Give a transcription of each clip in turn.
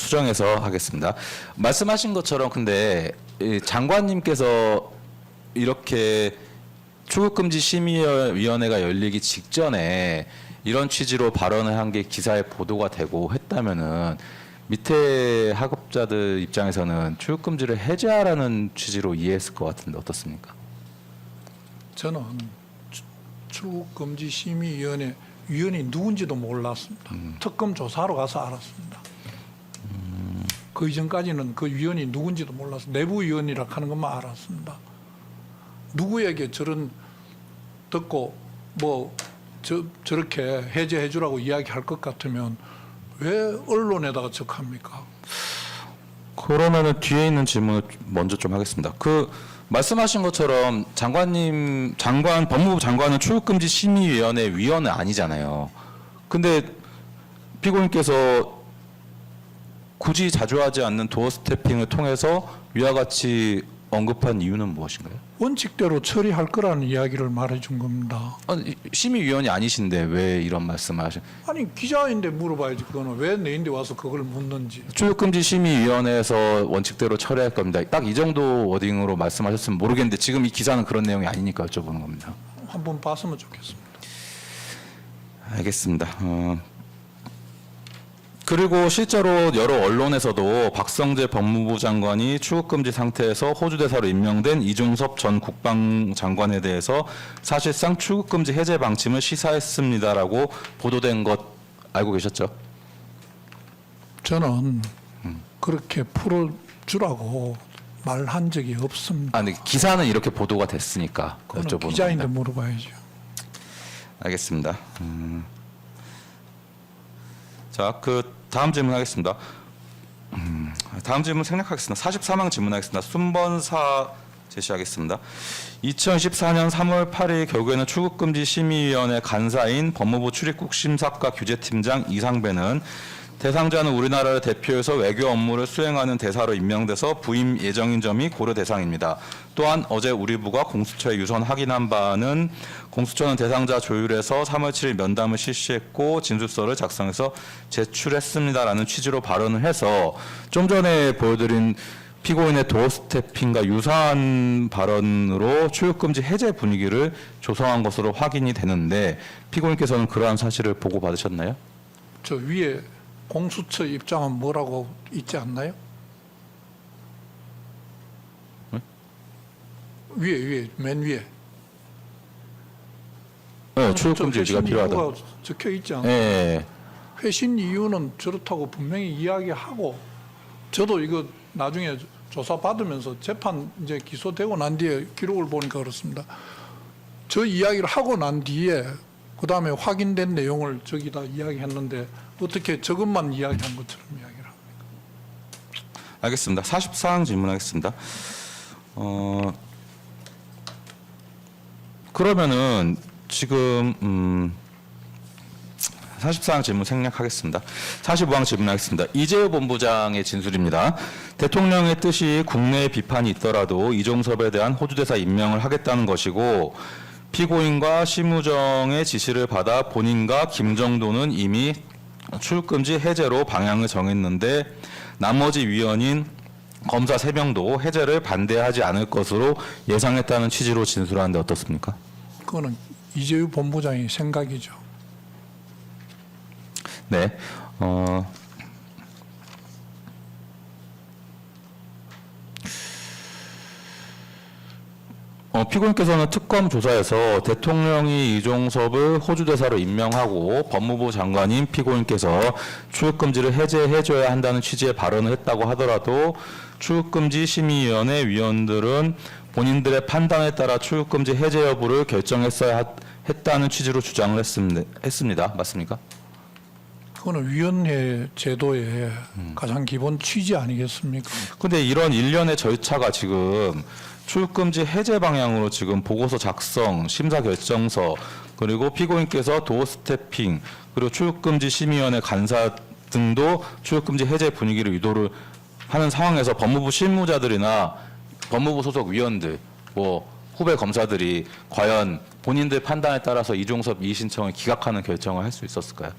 수정해서 하겠습니다. 말씀하신 것처럼 근데 이 장관님께서 이렇게 출국금지 심의위원회가 열리기 직전에 이런 취지로 발언을 한 게 기사에 보도가 되고 했다면은 밑에 학업자들 입장에서는 출국금지를 해제하라는 취지로 이해했을 것 같은데 어떻습니까? 저는 출국금지심의위원회 위원이 누군지도 몰랐습니다. 특검 조사하러 가서 알았습니다. 그 이전까지는 그 위원이 누군지도 몰랐어요. 내부위원이라 하는 것만 알았습니다. 누구에게 저런 듣고 뭐 저렇게 해제해 주라고 이야기할 것 같으면 왜 언론에다가 적합니까? 그러면은 뒤에 있는 질문을 먼저 좀 하겠습니다. 그 말씀하신 것처럼 법무부 장관은 출국금지 심의위원회 위원은 아니잖아요. 근데 피고인께서 굳이 자주 하지 않는 도어 스태핑을 통해서 위와 같이 언급한 이유는 무엇인가요? 원칙대로 처리할 거라는 이야기를 말해준 겁니다. 아니, 심의위원이 아니신데 왜 이런 말씀을 하신? 아니 기자인데 물어봐야지. 그거는 왜 내인데 와서 그걸 묻는지. 출국금지 심의위원회에서 원칙대로 처리할 겁니다. 딱 이 정도 워딩으로 말씀하셨으면 모르겠는데 지금 이 기사는 그런 내용이 아니니까 여쭤보는 겁니다. 한번 봤으면 좋겠습니다. 알겠습니다. 그리고 실제로 여러 언론에서도 박성재 법무부 장관이 출국금지 상태에서 호주 대사로 임명된 이종섭 전 국방장관에 대해서 사실상 출국금지 해제 방침을 시사했습니다라고 보도된 것 알고 계셨죠? 저는 그렇게 풀어주라고 말한 적이 없습니다. 아니 기사는 이렇게 보도가 됐으니까 그거는 여쭤보는 기자인데 겁니다. 물어봐야죠. 알겠습니다. 자, 그 다음 질문 하겠습니다. 다음 질문 생략하겠습니다. 44명 질문하겠습니다. 순번사 제시하겠습니다. 2014년 3월 8일 결국에는 출국금지 심의위원회 간사인 법무부 출입국 심사과 규제팀장 이상배는 대상자는 우리나라를 대표해서 외교 업무를 수행하는 대사로 임명돼서 부임 예정인 점이 고려 대상입니다. 또한 어제 우리 부가 공수처에 유선 확인한 바는 공수처는 대상자 조율해서 3월 7일 면담을 실시했고 진술서를 작성해서 제출했습니다라는 취지로 발언을 해서 좀 전에 보여드린 피고인의 도어 스태핑과 유사한 발언으로 출국금지 해제 분위기를 조성한 것으로 확인이 되는데 피고인께서는 그러한 사실을 보고 받으셨나요? 저 위에 공수처 입장은 뭐라고 있지 않나요? 네? 위에 맨 위에. 네, 출국금지 유지가 필요하다. 이유가 적혀 있지 않나요? 네. 회신 이유는 저렇다고 분명히 이야기하고 저도 이거 나중에 조사 받으면서 재판 이제 기소되고 난 뒤에 기록을 보니까 그렇습니다. 저 이야기를 하고 난 뒤에 그 다음에 확인된 내용을 저기다 이야기했는데 어떻게 저것만 이야기한 것처럼 이야기를 합니까? 알겠습니다. 44항 질문하겠습니다. 그러면은 지금 44항 질문 생략하겠습니다. 45항 질문하겠습니다. 이재호 본부장의 진술입니다. 대통령의 뜻이 국내에 비판이 있더라도 이종섭에 대한 호주 대사 임명을 하겠다는 것이고 피고인과 심우정의 지시를 받아 본인과 김정도는 이미 출국금지 해제로 방향을 정했는데 나머지 위원인 검사 3명도 해제를 반대하지 않을 것으로 예상했다는 취지로 진술하는데 어떻습니까? 그거는 이재유 본부장의 생각이죠. 네. 피고인께서는 특검 조사에서 대통령이 이종섭을 호주 대사로 임명하고 법무부 장관인 피고인께서 출국금지를 해제해줘야 한다는 취지의 발언을 했다고 하더라도 출국금지 심의위원회 위원들은 본인들의 판단에 따라 출국금지 해제 여부를 결정했어야 했다는 취지로 주장을 했습니다. 맞습니까? 그거는 위원회 제도의 가장 기본 취지 아니겠습니까? 근데 이런 일련의 절차가 지금 출국금지 해제 방향으로 지금 보고서 작성, 심사 결정서, 그리고 피고인께서 도어 스태핑, 그리고 출국금지 심의위원회 간사 등도 출국금지 해제 분위기를 유도를 하는 상황에서 법무부 실무자들이나 법무부 소속 위원들, 뭐 후배 검사들이 과연 본인들 판단에 따라서 이종섭 이의 신청을 기각하는 결정을 할 수 있었을까요?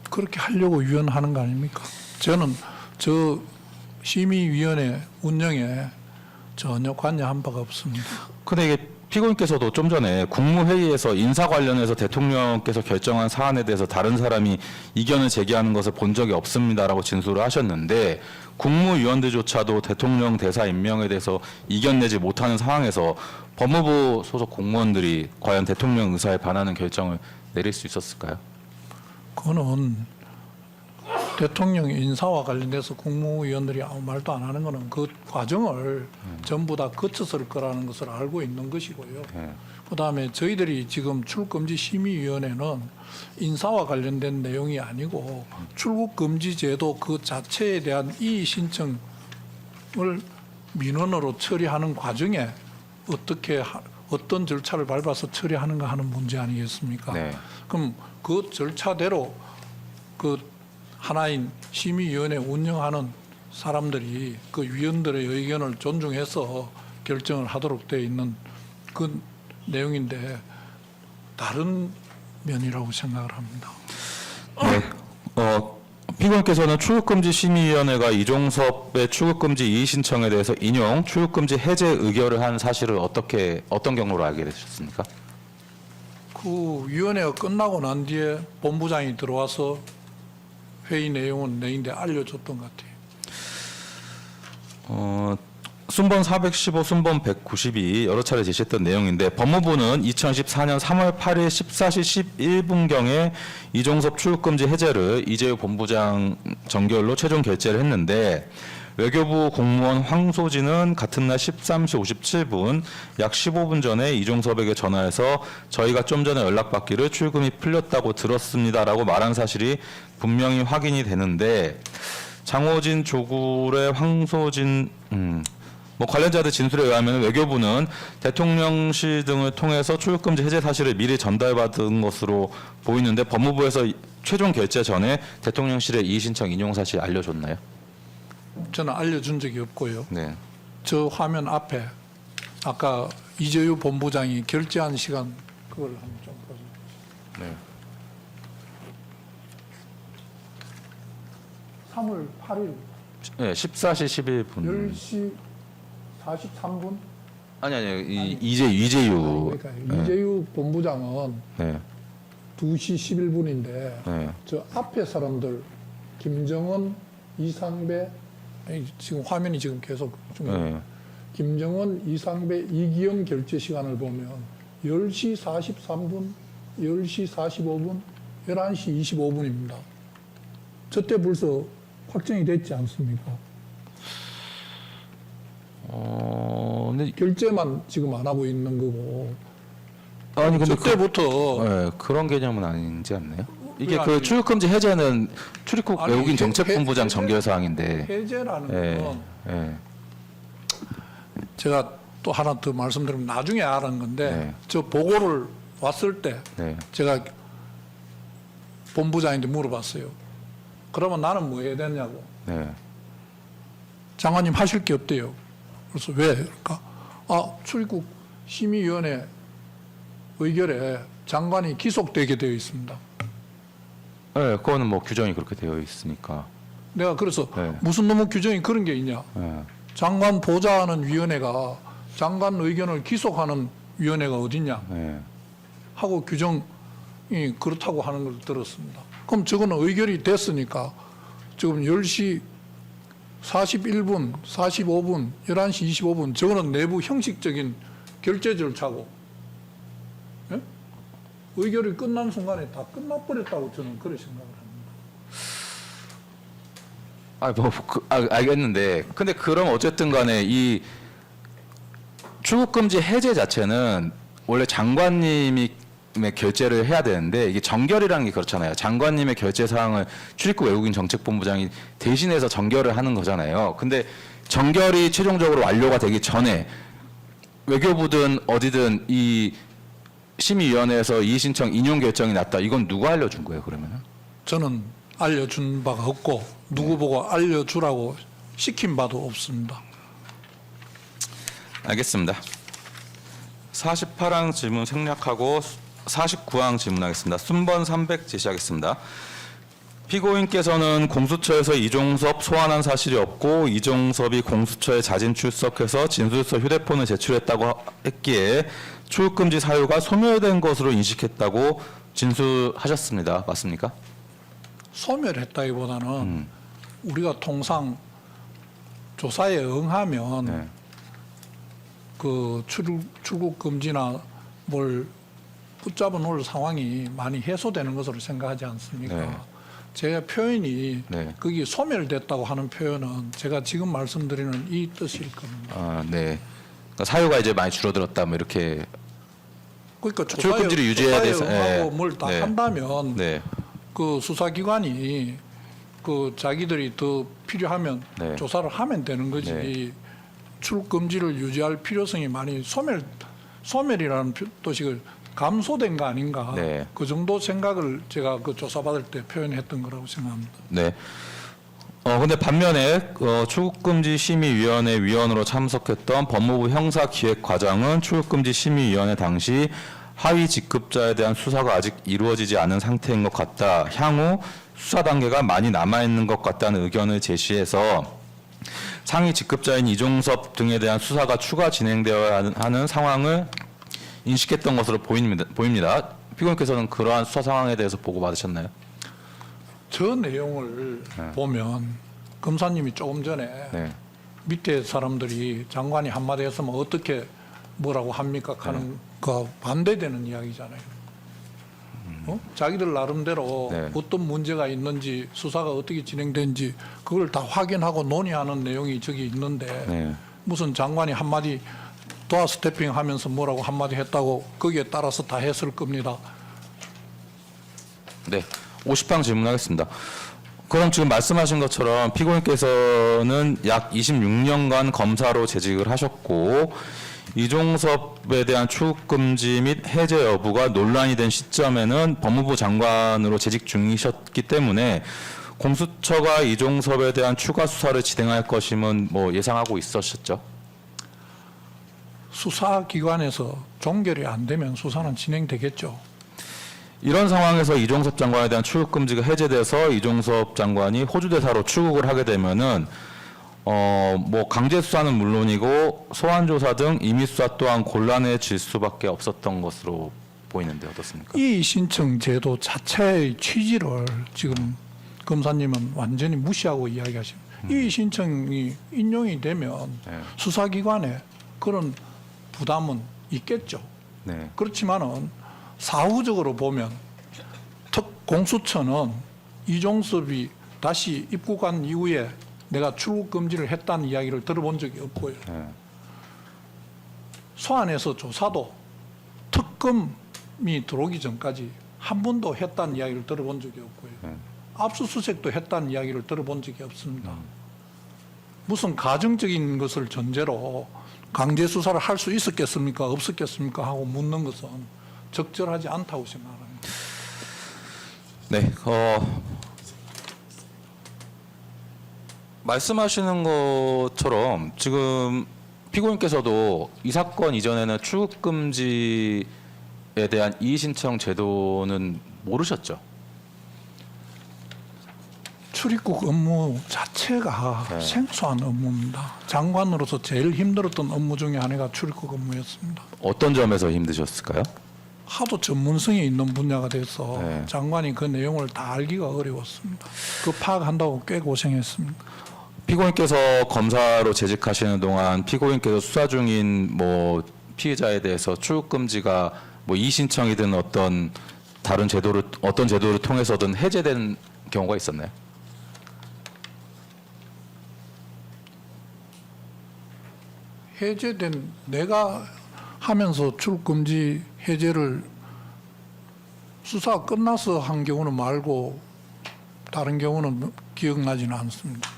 그렇게 하려고 위원하는 거 아닙니까? 저는 저 심의위원회 운영에 전혀 관여한 바가 없습니다. 근데 이게 피고인께서도 좀 전에 국무회의에서 인사 관련해서 대통령께서 결정한 사안에 대해서 다른 사람이 이견을 제기하는 것을 본 적이 없습니다라고 진술을 하셨는데 국무위원들조차도 대통령 대사 임명에 대해서 이견 내지 못하는 상황에서 법무부 소속 공무원들이 과연 대통령 의사에 반하는 결정을 내릴 수 있었을까요? 그거는 대통령 인사와 관련돼서 국무위원들이 아무 말도 안 하는 것은 그 과정을 전부 다 거쳐서 거라는 것을 알고 있는 것이고요. 그다음에 저희들이 지금 출금지 심의위원회는 인사와 관련된 내용이 아니고 출국금지 제도 그 자체에 대한 이의 신청을 민원으로 처리하는 과정에 어떤 절차를 밟아서 처리하는가 하는 문제 아니겠습니까? 네. 그럼 그 절차대로 그 하나인 심의위원회 운영하는 사람들이 그 위원들의 의견을 존중해서 결정을 하도록 되어 있는 그 내용인데 다른 면이라고 생각을 합니다. 네. 피고인께서는 출국금지 심의위원회가 이종섭의 출국금지 이의 신청에 대해서 인용 출국금지 해제 의결을 한 사실을 어떤 경로로 알게 되셨습니까? 그 위원회가 끝나고 난 뒤에 본부장이 들어와서 회의 내용은 내인데 알려줬던 것 같아요. 순번 415, 순번 192 여러 차례 제시했던 내용인데 법무부는 2014년 3월 8일 14시 11분경에 이종섭 출국금지 해제를 이재유 본부장 정결로 최종 결재를 했는데 외교부 공무원 황소진은 같은 날 13시 57분 약 15분 전에 이종섭에게 전화해서 저희가 좀 전에 연락받기를 출금이 풀렸다고 들었습니다라고 말한 사실이 분명히 확인이 되는데 장호진, 조굴의 황소진 관련자들 진술에 의하면 외교부는 대통령실 등을 통해서 출국금지 해제 사실을 미리 전달받은 것으로 보이는데 법무부에서 최종 결재 전에 대통령실에 이의 신청 인용 사실 알려줬나요? 저는 알려준 적이 없고요. 네. 저 화면 앞에 아까 이재유 본부장이 결재한 시간 그걸 한번 좀 보세요. 네. 3월 8일 네, 14시 11분. 10시 43분. 아니 이재유. 그러니까 네. 이재유 본부장은 네. 2시 11분인데 네. 저 앞에 사람들 김정은, 이상배 지금 화면이 지금 계속 네. 김정은, 이상배, 이기영 결재 시간을 보면 10시 43분, 10시 45분, 11시 25분입니다. 저때 벌써 확정이 됐지 않습니까? 근데 결재만 지금 안 하고 있는 거고. 아니 근데 저때부터 네, 그런 개념은 아니지 않나요? 이게 왜 그 아니에요? 출국금지 해제는 출입국 아니, 외국인 정책본부장 해제- 정결 사항인데. 해제라는 예. 건 예. 제가 또 하나 더 말씀드리면 나중에 알은 건데 네. 저 보고를 왔을 때 네. 제가 본부장한테 물어봤어요. 그러면 나는 뭐 해야 되냐고. 네. 장관님 하실 게 없대요. 그래서 왜? 그러니까 출입국 심의위원회 의결에 장관이 기속되게 되어 있습니다. 네, 그거는 뭐 규정이 그렇게 되어 있으니까. 내가 그래서 네. 무슨 놈의 규정이 그런 게 있냐. 네. 장관 보좌하는 위원회가 장관 의견을 기속하는 위원회가 어딨냐 네. 하고 규정이 그렇다고 하는 걸 들었습니다. 그럼 저거는 의결이 됐으니까 지금 10시 41분, 45분, 11시 25분 저거는 내부 형식적인 결재 절차고 예? 의결이 끝난 순간에 다 끝나버렸다고 저는 그렇게 생각을 합니다. 알겠는데, 근데 그럼 어쨌든 간에 이 출국금지 해제 자체는 원래 장관님이 결재를 해야 되는데 이게 정결이라는 게 그렇잖아요. 장관님의 결재 사항을 출입국 외국인 정책본부장이 대신해서 정결을 하는 거잖아요. 근데 정결이 최종적으로 완료가 되기 전에 외교부든 어디든 이 심의위원회에서 이의 신청 인용 결정이 났다. 이건 누가 알려준 거예요, 그러면은? 저는 알려준 바가 없고 누구 보고 알려주라고 시킨 바도 없습니다. 알겠습니다. 48항 질문 생략하고 49항 질문하겠습니다. 순번 300 제시하겠습니다. 피고인께서는 공수처에서 이종섭 소환한 사실이 없고 이종섭이 공수처에 자진 출석해서 진술서 휴대폰을 제출했다고 했기에 출국금지 사유가 소멸된 것으로 인식했다고 진술하셨습니다. 맞습니까? 소멸했다기보다는 우리가 통상 조사에 응하면 네. 그 출국 금지나 뭘 붙잡아 놓을 상황이 많이 해소되는 것으로 생각하지 않습니까? 네. 제 표현이 네. 거기 소멸됐다고 하는 표현은 제가 지금 말씀드리는 이 뜻일 겁니다. 아, 네. 그러니까 사유가 이제 많이 줄어들었다, 뭐 이렇게. 그러니까 출국 금지를 유지해야 돼서. 응하고 뭘 다 네. 한다면 네. 그 수사기관이 그 자기들이 더 필요하면 네. 조사를 하면 되는 거지. 네. 출국 금지를 유지할 필요성이 많이 소멸이라는 뜻이 감소된 거 아닌가. 네. 그 정도 생각을 제가 그 조사받을 때 표현했던 거라고 생각합니다. 네. 근데 반면에 출국금지 심의위원회 위원으로 참석했던 법무부 형사기획과장은 출국금지 심의위원회 당시 하위 직급자에 대한 수사가 아직 이루어지지 않은 상태인 것 같다. 향후 수사 단계가 많이 남아 있는 것 같다는 의견을 제시해서 상위 직급자인 이종섭 등에 대한 수사가 추가 진행되어야 하는 상황을 인식했던 것으로 보입니다. 피고인께서는 그러한 수사 상황에 대해서 보고 받으셨나요? 저 내용을 보면 검사님이 조금 전에 네. 밑에 사람들이 장관이 한마디 했으면 어떻게 뭐라고 합니까? 하는 거 반대되는 이야기잖아요. 자기들 나름대로 네. 어떤 문제가 있는지 수사가 어떻게 진행된지 그걸 다 확인하고 논의하는 내용이 저기 있는데 네. 무슨 장관이 한마디 도어 스태핑 하면서 뭐라고 한마디 했다고 거기에 따라서 다 했을 겁니다. 네. 50방 질문하겠습니다. 그럼 지금 말씀하신 것처럼 피고인께서는 약 26년간 검사로 재직을 하셨고 이종섭에 대한 출국금지 및 해제 여부가 논란이 된 시점에는 법무부 장관으로 재직 중이셨기 때문에 공수처가 이종섭에 대한 추가 수사를 진행할 것임은 뭐 예상하고 있으셨죠? 수사기관에서 종결이 안 되면 수사는 진행되겠죠. 이런 상황에서 이종섭 장관에 대한 출국금지가 해제돼서 이종섭 장관이 호주 대사로 출국을 하게 되면은 뭐 강제 수사는 물론이고 소환 조사 등 임의 수사 또한 곤란해질 수밖에 없었던 것으로 보이는데 어떻습니까? 이 신청 제도 자체의 취지를 지금 검사님은 완전히 무시하고 이야기하십니다. 이 신청이 인용이 되면 네. 수사기관에 그런 부담은 있겠죠. 네. 그렇지만은 사후적으로 보면 특공수처는 이종섭이 다시 입국한 이후에 내가 출국 금지를 했다는 이야기를 들어본 적이 없고요. 네. 소환해서 조사도 특검이 들어오기 전까지 한 번도 했다는 이야기를 들어본 적이 없고요. 네. 압수수색도 했다는 이야기를 들어본 적이 없습니다. 무슨 가정적인 것을 전제로 강제 수사를 할 수 있었겠습니까? 없었겠습니까? 하고 묻는 것은 적절하지 않다고 생각합니다. 네. 말씀하시는 것처럼 지금 피고인께서도 이 사건 이전에는 출국금지에 대한 이의신청 제도는 모르셨죠? 출입국 업무 자체가 네. 생소한 업무입니다. 장관으로서 제일 힘들었던 업무 중에 하나가 출입국 업무였습니다. 어떤 점에서 힘드셨을까요? 하도 전문성이 있는 분야가 돼서 네. 장관이 그 내용을 다 알기가 어려웠습니다. 그 파악한다고 꽤 고생했습니다. 피고인께서 검사로 재직하시는 동안 피고인께서 수사 중인 뭐 피해자에 대해서 출국금지가 뭐 이의신청이든 어떤 다른 제도를 어떤 제도를 통해서든 해제된 경우가 있었나요? 해제된 내가 하면서 출국금지 해제를 수사 끝나서 한 경우는 말고 다른 경우는 기억나지는 않습니다.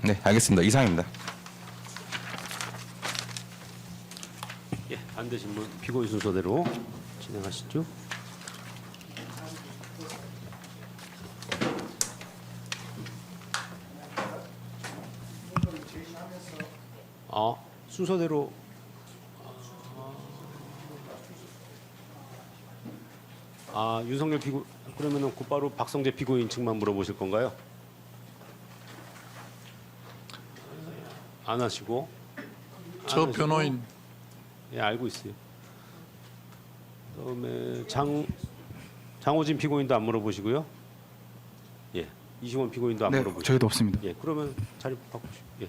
네, 알겠습니다. 이상입니다. 예, 반대 질문 피고인 순서대로 진행하시죠. 순서대로 윤석열 피고 그러면은 곧바로 박성재 피고인 측만 물어보실 건가요? 안 하시고? 저 안 하시고? 변호인 예, 알고 있어요. 그다음에 장호진 피고인도 안 물어보시고요. 예, 이시원 피고인도 안 네, 물어보시고. 저희도 없습니다. 예, 그러면 자리 바꾸시죠. 예.